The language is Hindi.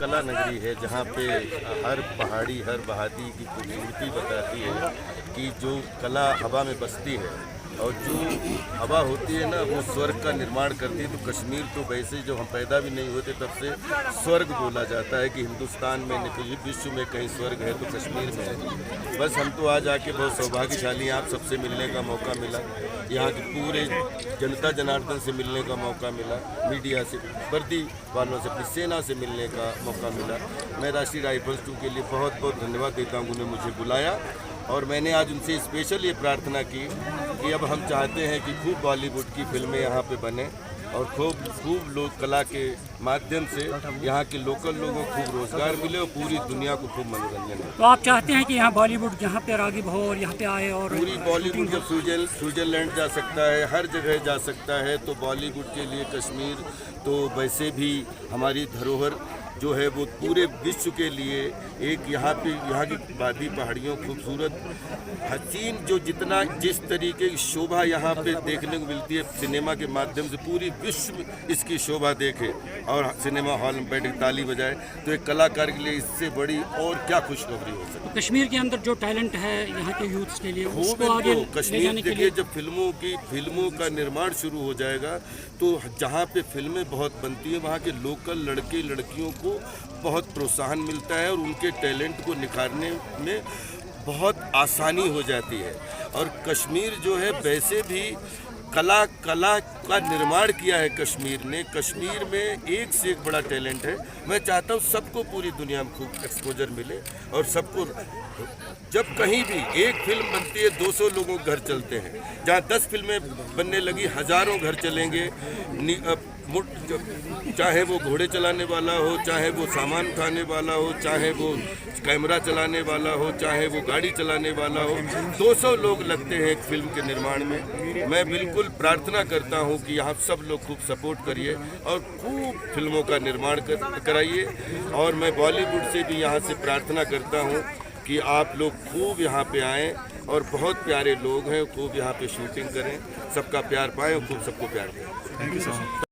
कला नगरी है जहाँ पे हर पहाड़ी हर वहादी की खूबसूरती बताती है कि जो कला हवा में बसती है और जो हवा होती है ना वो स्वर्ग का निर्माण करती है। तो कश्मीर तो वैसे जो हम पैदा भी नहीं होते तब से स्वर्ग बोला जाता है कि हिंदुस्तान में नहीं विश्व में कहीं स्वर्ग है तो कश्मीर में है। बस हम तो आज आके बहुत सौभाग्यशाली हैं, आप सबसे मिलने का मौका मिला, यहाँ के पूरे जनता जनार्दन से मिलने का मौका मिला, मीडिया से, वर्दी वालों से, अपनी सेना से मिलने का मौका मिला। मैं राष्ट्रीय राइफल्स 2 के लिए बहुत बहुत धन्यवाद देता हूँ, उन्होंने मुझे बुलाया और मैंने आज उनसे स्पेशल ये प्रार्थना की कि अब हम चाहते हैं कि खूब बॉलीवुड की फिल्में यहाँ पे बने और खूब लोग कला के माध्यम से यहाँ के लोकल लोगों को खूब रोजगार मिले और पूरी दुनिया को खूब मनोरंजन मिले। तो आप चाहते हैं कि यहाँ बॉलीवुड जहाँ पे रागिब हो और यहाँ पे आए और पूरी बॉलीवुड जब स्विट्जरलैंड जा सकता है, हर जगह जा सकता है, तो बॉलीवुड के लिए कश्मीर तो वैसे भी हमारी धरोहर जो है वो पूरे विश्व के लिए एक यहाँ की वादी पहाड़ियों खूबसूरत हसीन जो जिस तरीके की शोभा यहाँ पे देखने को मिलती है सिनेमा के माध्यम से, पूरी विश्व इसकी शोभा देखे और सिनेमा हॉल में बैठ के ताली बजाए, तो एक कलाकार के लिए इससे बड़ी और क्या खुशखबरी हो सकती है। कश्मीर के अंदर जो टैलेंट है यहाँ के यूथ्स के लिए उसको आगे ले कश्मीर जाने के देखिए लिए जब फिल्मों का निर्माण शुरू हो जाएगा तो जहाँ पे फिल्में बहुत बनती है वहाँ के लोकल लड़के लड़कियों को बहुत प्रोत्साहन मिलता है और उनके टैलेंट को निखारने में बहुत आसानी हो जाती है। और कश्मीर जो है वैसे भी कला का निर्माण किया है कश्मीर ने। कश्मीर में एक से एक बड़ा टैलेंट है। मैं चाहता हूँ सबको पूरी दुनिया में खूब एक्सपोजर मिले और सबको जब कहीं भी एक फिल्म बनती है 200 लोगों के घर चलते हैं, जहाँ 10 फिल्में बनने लगी हज़ारों घर चलेंगे। चाहे वो घोड़े चलाने वाला हो, चाहे वो सामान उठाने वाला हो, चाहे वो कैमरा चलाने वाला हो, चाहे वो गाड़ी चलाने वाला हो, 200 लोग लगते हैं एक फिल्म के निर्माण में। मैं बिल्कुल प्रार्थना करता हूं कि आप सब लोग खूब सपोर्ट करिए और खूब फिल्मों का निर्माण कराइए। और मैं बॉलीवुड से भी यहाँ से प्रार्थना करता हूँ कि आप लोग खूब यहाँ पे आएँ और बहुत प्यारे लोग हैं, खूब यहाँ पे शूटिंग करें, सबका प्यार पाएँ और खूब सबको प्यार दें। Thank you so much.